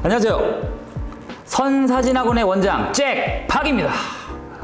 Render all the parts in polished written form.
안녕하세요. 선사진학원의 원장 잭 박입니다.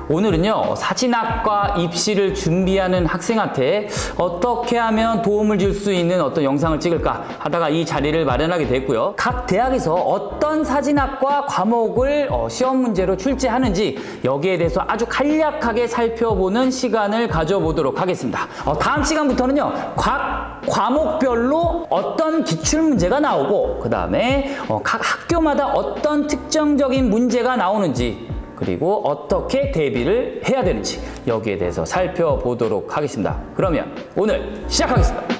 오늘은요, 사진학과 입시를 준비하는 학생한테 어떻게 하면 도움을 줄 수 있는 어떤 영상을 찍을까 하다가 이 자리를 마련하게 됐고요. 각 대학에서 어떤 사진학과 과목을 시험 문제로 출제하는지 여기에 대해서 아주 간략하게 살펴보는 시간을 가져보도록 하겠습니다. 다음 시간부터는요, 각 과목별로 어떤 기출문제가 나오고 그 다음에 각 학교마다 어떤 특정적인 문제가 나오는지 그리고 어떻게 대비를 해야 되는지 여기에 대해서 살펴보도록 하겠습니다. 그러면 오늘 시작하겠습니다.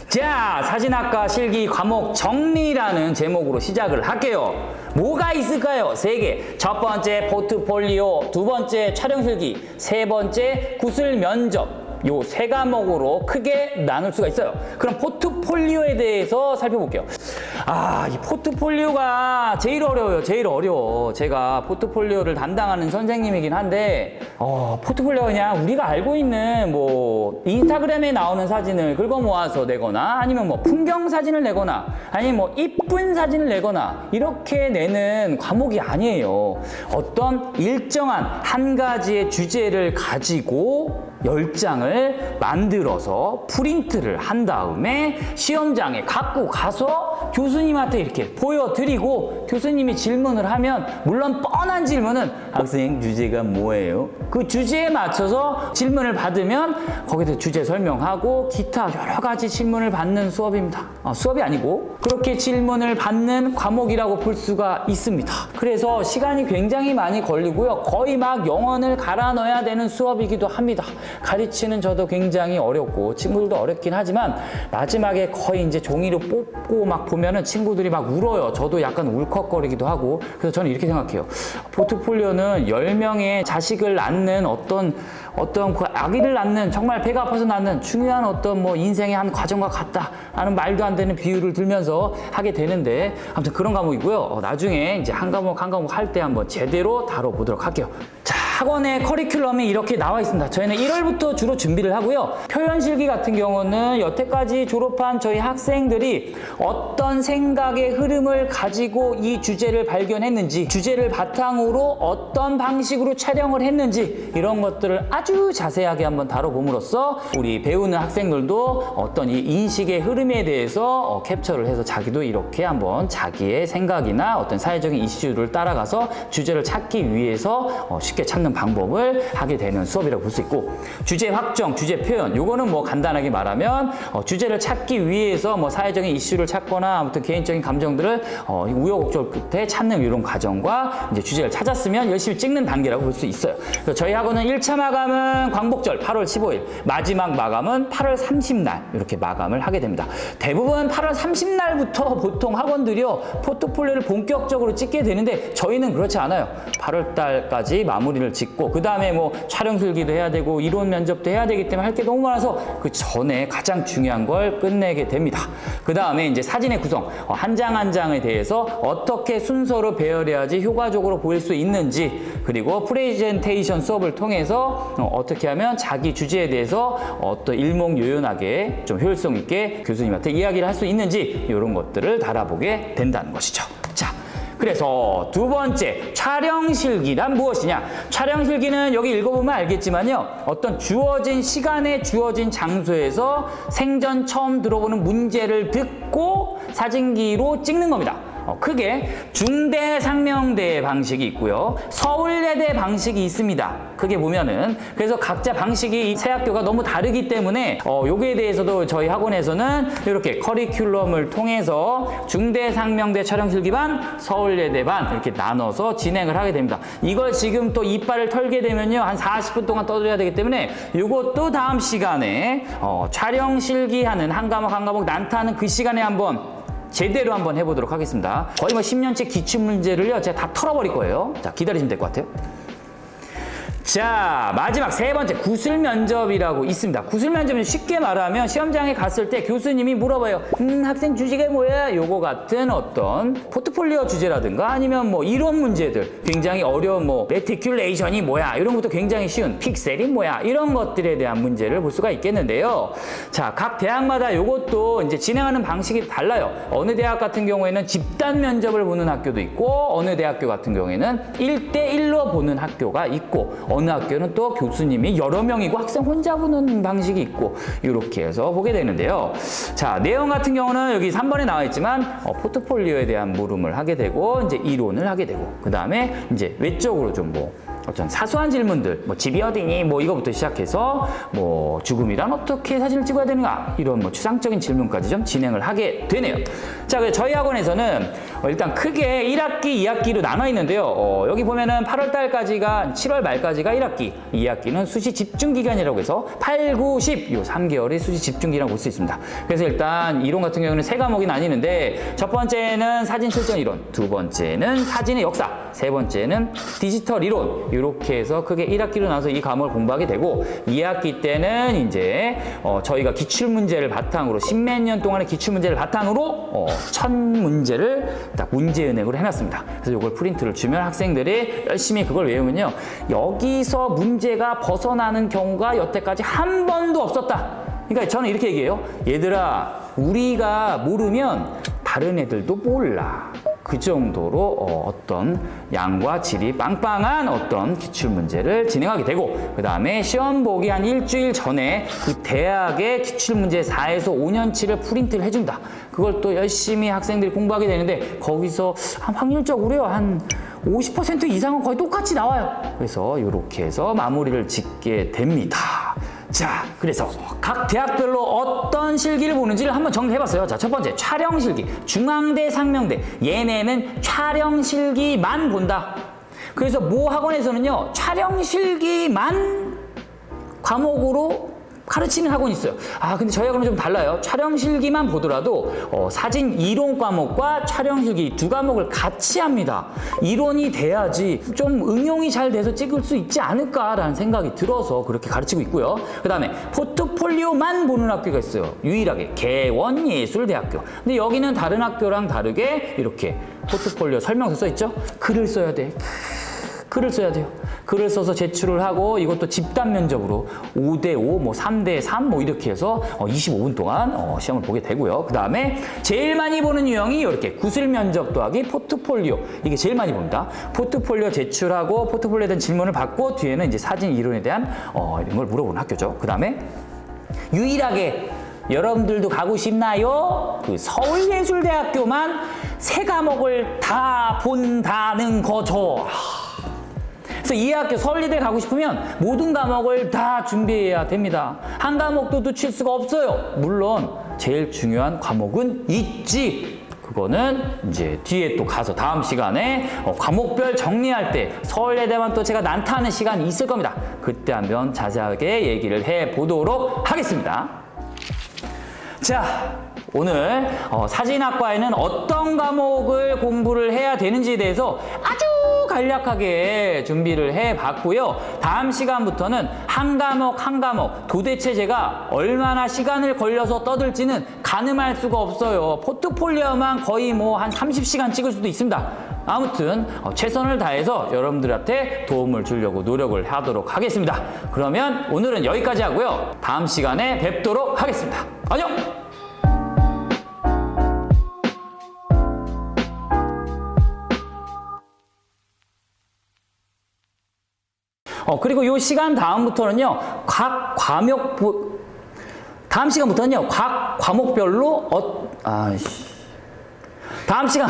자, 사진학과 실기 과목 정리라는 제목으로 시작을 할게요. 뭐가 있을까요? 3개. 첫 번째 포트폴리오, 두 번째 촬영 실기, 세 번째 구술 면접. 요 3과목으로 크게 나눌 수가 있어요. 그럼 포트폴리오에 대해서 살펴볼게요. 이 포트폴리오가 제일 어려워요. 제일 어려워. 제가 포트폴리오를 담당하는 선생님이긴 한데 포트폴리오가 그냥 우리가 알고 있는 뭐 인스타그램에 나오는 사진을 긁어 모아서 내거나 아니면 뭐 풍경 사진을 내거나 아니면 뭐 이쁜 사진을 내거나 이렇게 내는 과목이 아니에요. 어떤 일정한 한 가지의 주제를 가지고 10장을 만들어서 프린트를 한 다음에 시험장에 갖고 가서 교수님한테 이렇게 보여드리고 교수님이 질문을 하면, 물론 뻔한 질문은 학생 주제가 뭐예요? 그 주제에 맞춰서 질문을 받으면 거기서 주제 설명하고 기타 여러 가지 질문을 받는 수업입니다. 수업이 아니고 그렇게 질문을 받는 과목이라고 볼 수가 있습니다. 그래서 시간이 굉장히 많이 걸리고요. 거의 막 영혼을 갈아 넣어야 되는 수업이기도 합니다. 가르치는 저도 굉장히 어렵고 친구들도 어렵긴 하지만 마지막에 거의 이제 종이로 뽑고 막 보면은 친구들이 막 울어요. 저도 약간 울컥거리기도 하고. 그래서 저는 이렇게 생각해요. 포트폴리오는 10명의 자식을 낳는 어떤 그 아기를 낳는, 정말 배가 아파서 낳는 중요한 어떤 뭐 인생의 한 과정과 같다 하는 말도 안 되는 비유를 들면서 하게 되는데, 아무튼 그런 과목이고요. 나중에 이제 한 과목 한 과목 할 때 한번 제대로 다뤄보도록 할게요. 자, 학원의 커리큘럼이 이렇게 나와 있습니다. 저희는 1월부터 주로 준비를 하고요. 표현실기 같은 경우는 여태까지 졸업한 저희 학생들이 어떤 생각의 흐름을 가지고 이 주제를 발견했는지, 주제를 바탕으로 어떤 방식으로 촬영을 했는지, 이런 것들을 아주 자세하게 한번 다뤄봄으로써 우리 배우는 학생들도 어떤 이 인식의 흐름에 대해서 캡처를 해서 자기도 이렇게 한번 자기의 생각이나 어떤 사회적인 이슈를 따라가서 주제를 찾기 위해서 쉽게 찾는 방법을 하게 되는 수업이라고 볼 수 있고, 주제 확정, 주제 표현, 요거는 뭐 간단하게 말하면 주제를 찾기 위해서 뭐 사회적인 이슈를 찾거나 아무튼 개인적인 감정들을 우여곡절 끝에 찾는 이런 과정과 이제 주제를 찾았으면 열심히 찍는 단계라고 볼 수 있어요. 그래서 저희 학원은 1차 마감은 광복절 8월 15일, 마지막 마감은 8월 30날 이렇게 마감을 하게 됩니다. 대부분 8월 30날부터 보통 학원들이요 포트폴리오를 본격적으로 찍게 되는데 저희는 그렇지 않아요. 8월 달까지 마무리를 짓고 그 다음에 뭐 촬영 필기도 해야 되고 이론 면접도 해야 되기 때문에 할 게 너무 많아서 그 전에 가장 중요한 걸 끝내게 됩니다. 그 다음에 이제 사진의 구성, 한 장 한 장에 대해서 어떻게 순서로 배열해야지 효과적으로 보일 수 있는지, 그리고 프레젠테이션 수업을 통해서 어떻게 하면 자기 주제에 대해서 어떤 일목요연하게 좀 효율성 있게 교수님한테 이야기를 할 수 있는지, 이런 것들을 달아보게 된다는 것이죠. 자, 그래서 두 번째, 촬영실기란 무엇이냐? 촬영실기는 여기 읽어보면 알겠지만요, 어떤 주어진 시간에 주어진 장소에서 생전 처음 들어보는 문제를 듣고 사진기로 찍는 겁니다. 크게 중대 상명대 방식이 있고요, 서울예대 방식이 있습니다. 크게 보면은. 그래서 각자 방식이 세 학교가 너무 다르기 때문에 요거에 대해서도 저희 학원에서는 이렇게 커리큘럼을 통해서 중대 상명대 촬영실기 반, 서울예대 반 이렇게 나눠서 진행을 하게 됩니다. 이걸 지금 또 이빨을 털게 되면요 한 40분 동안 떠들어야 되기 때문에 요것도 다음 시간에 촬영실기 하는 한 과목 한 과목 난타하는 그 시간에 한번 제대로 한번 해보도록 하겠습니다. 거의 뭐 10년째 기출문제를요 제가 다 털어버릴 거예요. 자, 기다리시면 될 것 같아요. 자, 마지막 세 번째 구술 면접이라고 있습니다. 구술 면접은 쉽게 말하면 시험장에 갔을 때 교수님이 물어봐요. 학생 주제가 뭐야? 요거 같은 어떤 포트폴리오 주제라든가 아니면 뭐 이론 문제들, 굉장히 어려운 뭐 레티큘레이션이 뭐야? 이런 것도 굉장히 쉬운 픽셀이 뭐야? 이런 것들에 대한 문제를 볼 수가 있겠는데요. 자, 각 대학마다 요것도 이제 진행하는 방식이 달라요. 어느 대학 같은 경우에는 집단 면접을 보는 학교도 있고 어느 대학교 같은 경우에는 1대1로 보는 학교가 있고 어느 학교는 또 교수님이 여러 명이고 학생 혼자 보는 방식이 있고 이렇게 해서 보게 되는데요. 자, 내용 같은 경우는 여기 3번에 나와 있지만 포트폴리오에 대한 물음을 하게 되고 이제 이론을 하게 되고 그 다음에 이제 외적으로 좀 뭐 어떤 사소한 질문들, 뭐 집이 어디니, 뭐 이거부터 시작해서 뭐 죽음이란 어떻게 사진을 찍어야 되는가 이런 뭐 추상적인 질문까지 좀 진행을 하게 되네요. 자, 그래서 저희 학원에서는 일단 크게 1학기, 2학기로 나눠 있는데요. 여기 보면은 8월 달까지가 7월 말까지가 1학기, 2학기는 수시 집중 기간이라고 해서 8, 9, 10 요 3개월이 수시 집중 기간이라고 볼 수 있습니다. 그래서 일단 이론 같은 경우는 3과목이 나뉘는데 첫 번째는 사진 실전 이론, 두 번째는 사진의 역사, 세 번째는 디지털 이론 이렇게 해서 크게 1학기로 나눠서 이 과목을 공부하게 되고 2학기 때는 이제 저희가 기출문제를 바탕으로 10몇 년 동안의 기출문제를 바탕으로 1000문제를 딱 문제은행으로 해놨습니다. 그래서 이걸 프린트를 주면 학생들이 열심히 그걸 외우면요. 여기서 문제가 벗어나는 경우가 여태까지 한 번도 없었다. 그러니까 저는 이렇게 얘기해요. 얘들아, 우리가 모르면 다른 애들도 몰라. 그 정도로 어떤 양과 질이 빵빵한 어떤 기출문제를 진행하게 되고 그 다음에 시험 보기 한 일주일 전에 그 대학의 기출문제 4에서 5년치를 프린트를 해준다. 그걸 또 열심히 학생들이 공부하게 되는데 거기서 한 확률적으로요. 한 50% 이상은 거의 똑같이 나와요. 그래서 이렇게 해서 마무리를 짓게 됩니다. 자, 그래서 각 대학별로 어떤 실기를 보는지를 한번 정리해봤어요. 자, 첫 번째 촬영 실기, 중앙대, 상명대 얘네는 촬영 실기만 본다. 그래서 모 학원에서는요 촬영 실기만 과목으로 가르치는 학원이 있어요. 아, 근데 저희 학원은 좀 달라요. 촬영 실기만 보더라도 사진 이론 과목과 촬영 실기 두 과목을 같이 합니다. 이론이 돼야지 좀 응용이 잘 돼서 찍을 수 있지 않을까라는 생각이 들어서 그렇게 가르치고 있고요. 그 다음에 포트폴리오만 보는 학교가 있어요. 유일하게 개원예술대학교. 근데 여기는 다른 학교랑 다르게 이렇게 포트폴리오 설명서 써있죠? 글을 써야 돼. 글을 써야 돼요. 글을 써서 제출을 하고 이것도 집단 면접으로 5대5, 뭐 3대3 뭐 이렇게 해서 25분 동안 시험을 보게 되고요. 그 다음에 제일 많이 보는 유형이 이렇게 구술 면접 더하기 포트폴리오. 이게 제일 많이 봅니다. 포트폴리오 제출하고 포트폴리오에 대한 질문을 받고 뒤에는 이제 사진 이론에 대한 이런 걸 물어보는 학교죠. 그 다음에 유일하게 여러분들도 가고 싶나요? 그 서울예술대학교만 3과목을 다 본다는 거죠. 그래서 이 학교 서울예대 가고 싶으면 모든 과목을 다 준비해야 됩니다. 한 과목도 놓칠 수가 없어요. 물론 제일 중요한 과목은 있지. 그거는 이제 뒤에 또 가서 다음 시간에 과목별 정리할 때 서울예대만 또 제가 난타하는 시간이 있을 겁니다. 그때 한번 자세하게 얘기를 해보도록 하겠습니다. 자, 오늘 사진학과에는 어떤 과목을 공부를 해야 되는지에 대해서 아주 간략하게 준비를 해봤고요. 다음 시간부터는 한 과목 한 과목 도대체 제가 얼마나 시간을 걸려서 떠들지는 가늠할 수가 없어요. 포트폴리오만 거의 뭐 한 30시간 찍을 수도 있습니다. 아무튼 최선을 다해서 여러분들한테 도움을 주려고 노력을 하도록 하겠습니다. 그러면 오늘은 여기까지 하고요. 다음 시간에 뵙도록 하겠습니다. 안녕! 그리고 이 시간 다음부터는요, 다음 시간부터는요, 각 과목별로, 다음 시간,